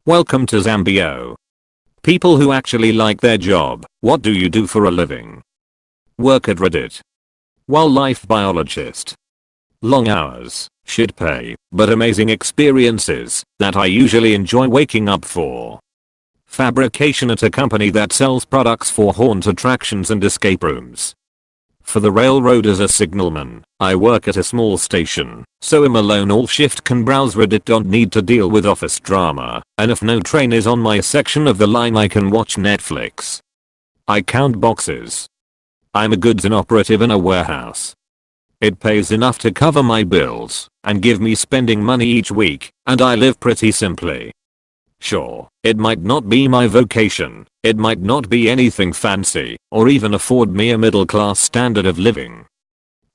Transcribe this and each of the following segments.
Welcome to Zambi0. People who actually like their job. What do you do for a living? Work at Reddit. Wildlife biologist. Long hours, shit pay, but amazing experiences that I usually enjoy waking up for. Fabrication at a company that sells products for haunt attractions and escape rooms. For the railroad as a signalman, I work at a small station, so I'm alone all shift, can browse Reddit, don't need to deal with office drama, and if no train is on my section of the line I can watch Netflix. I count boxes. I'm a goods operative in a warehouse. It pays enough to cover my bills and give me spending money each week, and I live pretty simply. Sure, it might not be my vocation, it might not be anything fancy, or even afford me a middle class standard of living.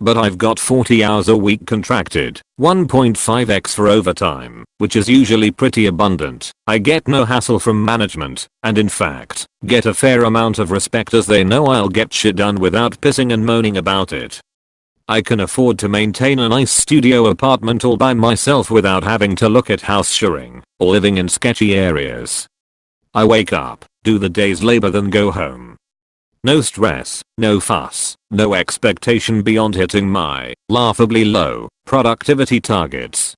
But I've got 40 hours a week contracted, 1.5x for overtime, which is usually pretty abundant. I get no hassle from management, and in fact, get a fair amount of respect as they know I'll get shit done without pissing and moaning about it. I can afford to maintain a nice studio apartment all by myself without having to look at house sharing or living in sketchy areas. I wake up, do the day's labor, then go home. No stress, no fuss, no expectation beyond hitting my laughably low productivity targets.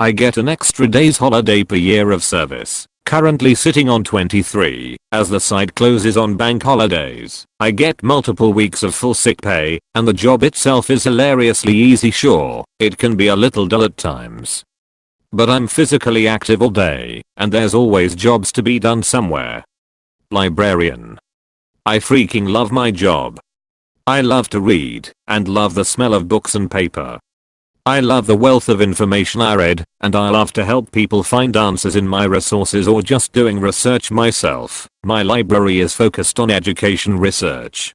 I get an extra day's holiday per year of service. Currently sitting on 23, as the site closes on bank holidays. I get multiple weeks of full sick pay, and the job itself is hilariously easy. Sure, it can be a little dull at times, but I'm physically active all day, and there's always jobs to be done somewhere. Librarian. I freaking love my job. I love to read, and love the smell of books and paper. I love the wealth of information I read, and I love to help people find answers in my resources or just doing research myself. My library is focused on education research.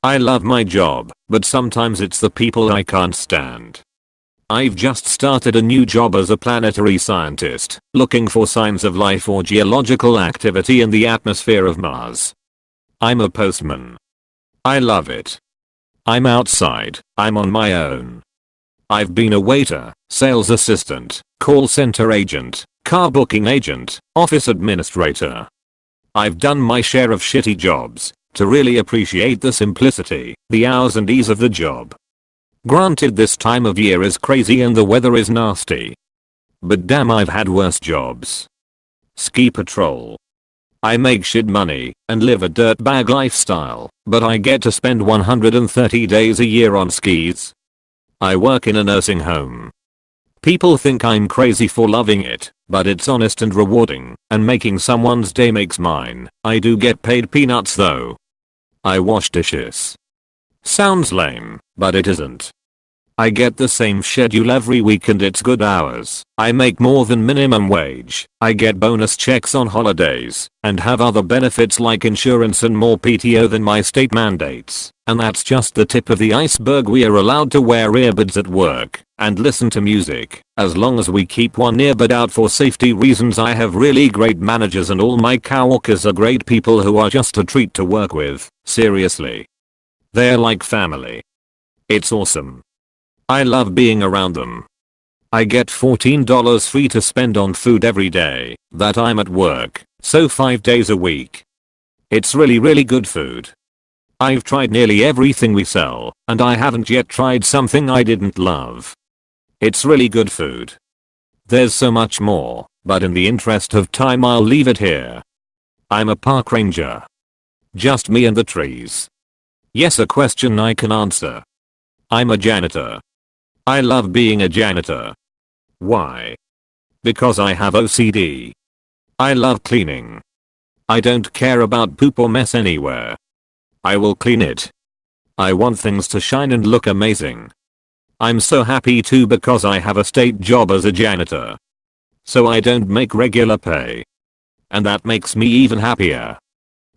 I love my job, but sometimes it's the people I can't stand. I've just started a new job as a planetary scientist, looking for signs of life or geological activity in the atmosphere of Mars. I'm a postman. I love it. I'm outside, I'm on my own. I've been a waiter, sales assistant, call center agent, car booking agent, office administrator. I've done my share of shitty jobs to really appreciate the simplicity, the hours and ease of the job. Granted, this time of year is crazy and the weather is nasty, but damn, I've had worse jobs. Ski patrol. I make shit money and live a dirtbag lifestyle, but I get to spend 130 days a year on skis. I work in a nursing home. People think I'm crazy for loving it, but it's honest and rewarding, and making someone's day makes mine. I do get paid peanuts though. I wash dishes. Sounds lame, but it isn't. I get the same schedule every week and it's good hours. I make more than minimum wage. I get bonus checks on holidays and have other benefits like insurance and more PTO than my state mandates. And that's just the tip of the iceberg. We are allowed to wear earbuds at work and listen to music as long as we keep one earbud out for safety reasons. I have really great managers and all my coworkers are great people who are just a treat to work with. Seriously. They're like family. It's awesome. I love being around them. I get $14 free to spend on food every day that I'm at work, so 5 days a week. It's really good food. I've tried nearly everything we sell, and I haven't yet tried something I didn't love. It's really good food. There's so much more, but in the interest of time I'll leave it here. I'm a park ranger. Just me and the trees. Yes, a question I can answer. I'm a janitor. I love being a janitor. Why? Because I have OCD. I love cleaning. I don't care about poop or mess anywhere. I will clean it. I want things to shine and look amazing. I'm so happy too because I have a state job as a janitor. So I don't make regular pay. And that makes me even happier.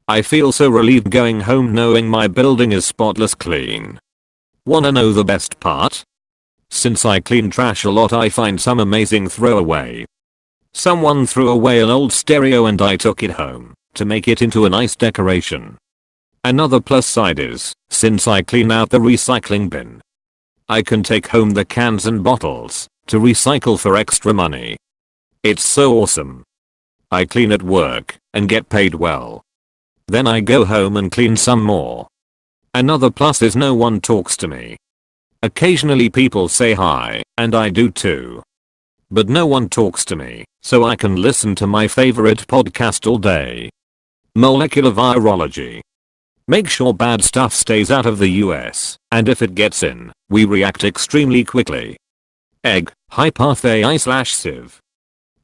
I feel so relieved going home knowing my building is spotless clean. Wanna know the best part? Since I clean trash a lot, I find some amazing throwaway. Someone threw away an old stereo and I took it home to make it into a nice decoration. Another plus side is, since I clean out the recycling bin, I can take home the cans and bottles to recycle for extra money. It's so awesome. I clean at work and get paid well. Then I go home and clean some more. Another plus is no one talks to me. Occasionally people say hi, and I do too. But no one talks to me, so I can listen to my favorite podcast all day. Molecular virology. Make sure bad stuff stays out of the US, and if it gets in, we react extremely quickly. Egg, hypathei/sieve.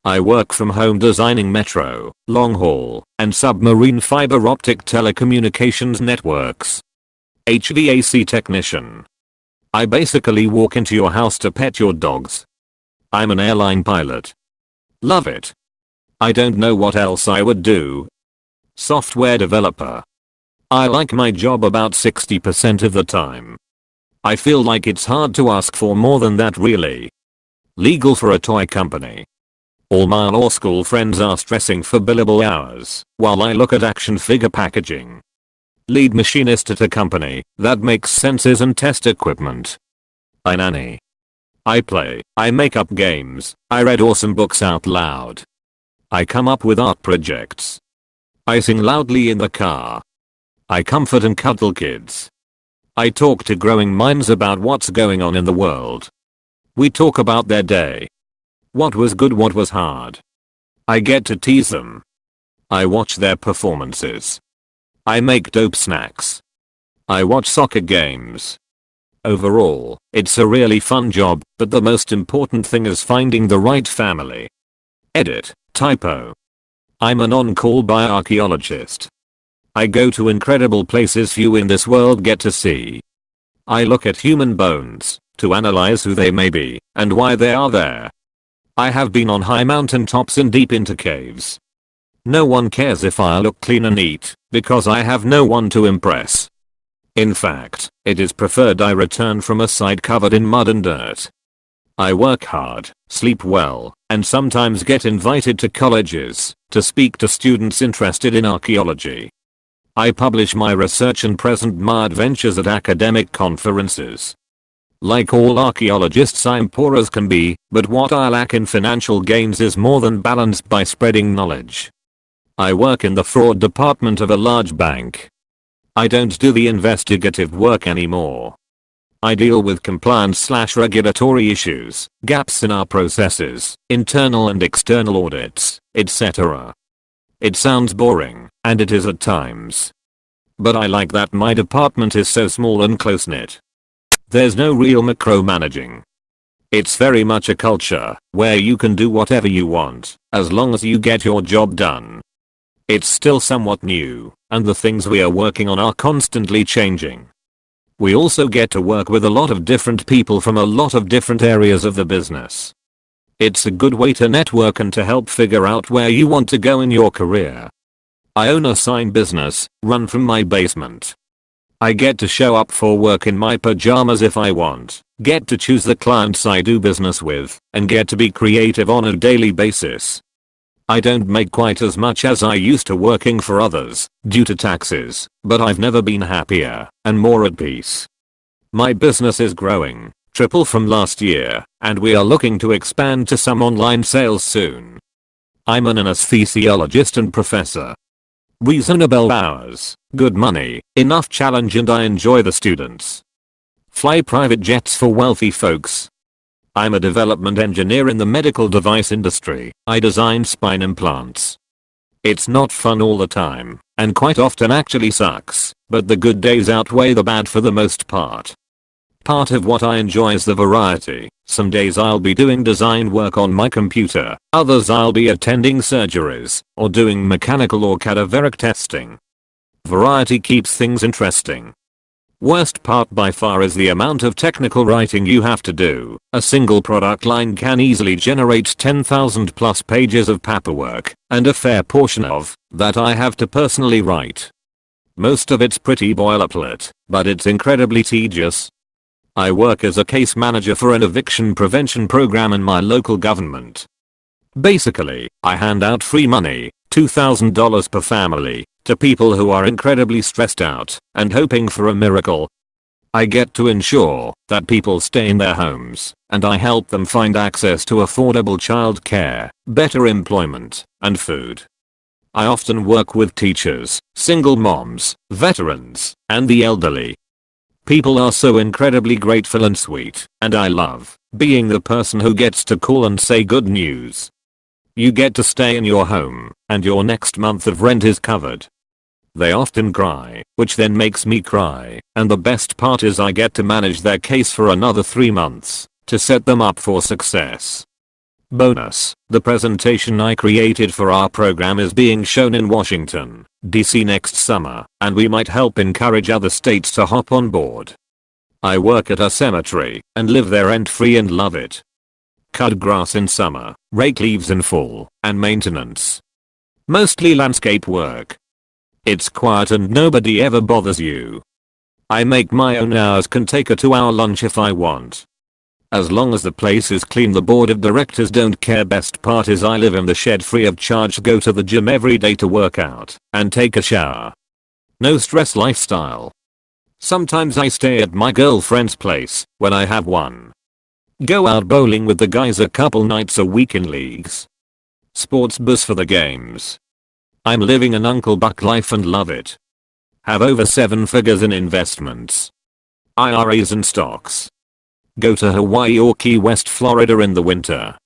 I work from home designing metro, long haul, and submarine fiber optic telecommunications networks. HVAC technician. I basically walk into your house to pet your dogs. I'm an airline pilot. Love it. I don't know what else I would do. Software developer. I like my job about 60% of the time. I feel like it's hard to ask for more than that really. Legal for a toy company. All my law school friends are stressing for billable hours, while I look at action figure packaging. Lead machinist at a company that makes sensors and test equipment. I nanny. I play, I make up games, I read awesome books out loud. I come up with art projects. I sing loudly in the car. I comfort and cuddle kids. I talk to growing minds about what's going on in the world. We talk about their day. What was good, what was hard. I get to tease them. I watch their performances. I make dope snacks. I watch soccer games. Overall, it's a really fun job, but the most important thing is finding the right family. Edit, typo. I'm an on-call bioarchaeologist. I go to incredible places few in this world get to see. I look at human bones to analyze who they may be and why they are there. I have been on high mountain tops and deep into caves. No one cares if I look clean and neat because I have no one to impress. In fact, it is preferred I return from a site covered in mud and dirt. I work hard, sleep well, and sometimes get invited to colleges to speak to students interested in archaeology. I publish my research and present my adventures at academic conferences. Like all archaeologists, I'm poor as can be, but what I lack in financial gains is more than balanced by spreading knowledge. I work in the fraud department of a large bank. I don't do the investigative work anymore. I deal with compliance/regulatory issues, gaps in our processes, internal and external audits, etc. It sounds boring, and it is at times. But I like that my department is so small and close-knit. There's no real micromanaging. It's very much a culture where you can do whatever you want as long as you get your job done. It's still somewhat new, and the things we are working on are constantly changing. We also get to work with a lot of different people from a lot of different areas of the business. It's a good way to network and to help figure out where you want to go in your career. I own a sign business, run from my basement. I get to show up for work in my pajamas if I want, get to choose the clients I do business with, and get to be creative on a daily basis. I don't make quite as much as I used to working for others, due to taxes, but I've never been happier, and more at peace. My business is growing, triple from last year, and we are looking to expand to some online sales soon. I'm an anesthesiologist and professor. Reasonable hours, good money, enough challenge, and I enjoy the students. Fly private jets for wealthy folks. I'm a development engineer in the medical device industry. I design spine implants. It's not fun all the time, and quite often actually sucks, but the good days outweigh the bad for the most part. Part of what I enjoy is the variety. Some days I'll be doing design work on my computer, others I'll be attending surgeries, or doing mechanical or cadaveric testing. Variety keeps things interesting. Worst part by far is the amount of technical writing you have to do. A single product line can easily generate 10,000 plus pages of paperwork, and a fair portion of that I have to personally write. Most of it's pretty boilerplate, but it's incredibly tedious. I work as a case manager for an eviction prevention program in my local government. Basically, I hand out free money, $2,000 per family, to people who are incredibly stressed out and hoping for a miracle. I get to ensure that people stay in their homes, and I help them find access to affordable childcare, better employment, and food. I often work with teachers, single moms, veterans, and the elderly. People are so incredibly grateful and sweet, and I love being the person who gets to call and say good news. You get to stay in your home, and your next month of rent is covered. They often cry, which then makes me cry, and the best part is I get to manage their case for another 3 months to set them up for success. Bonus, the presentation I created for our program is being shown in Washington, D.C. next summer, and we might help encourage other states to hop on board. I work at a cemetery and live there rent-free and love it. Cut grass in summer, rake leaves in fall, and maintenance. Mostly landscape work. It's quiet and nobody ever bothers you. I make my own hours, can take a 2-hour lunch if I want. As long as the place is clean, the board of directors don't care. Best part is I live in the shed free of charge, go to the gym every day to work out, and take a shower. No stress lifestyle. Sometimes I stay at my girlfriend's place, when I have one. Go out bowling with the guys a couple nights a week in leagues. Sports bus for the games. I'm living an Uncle Buck life and love it. Have over 7 figures in investments. IRAs and stocks. Go to Hawaii or Key West, Florida in the winter.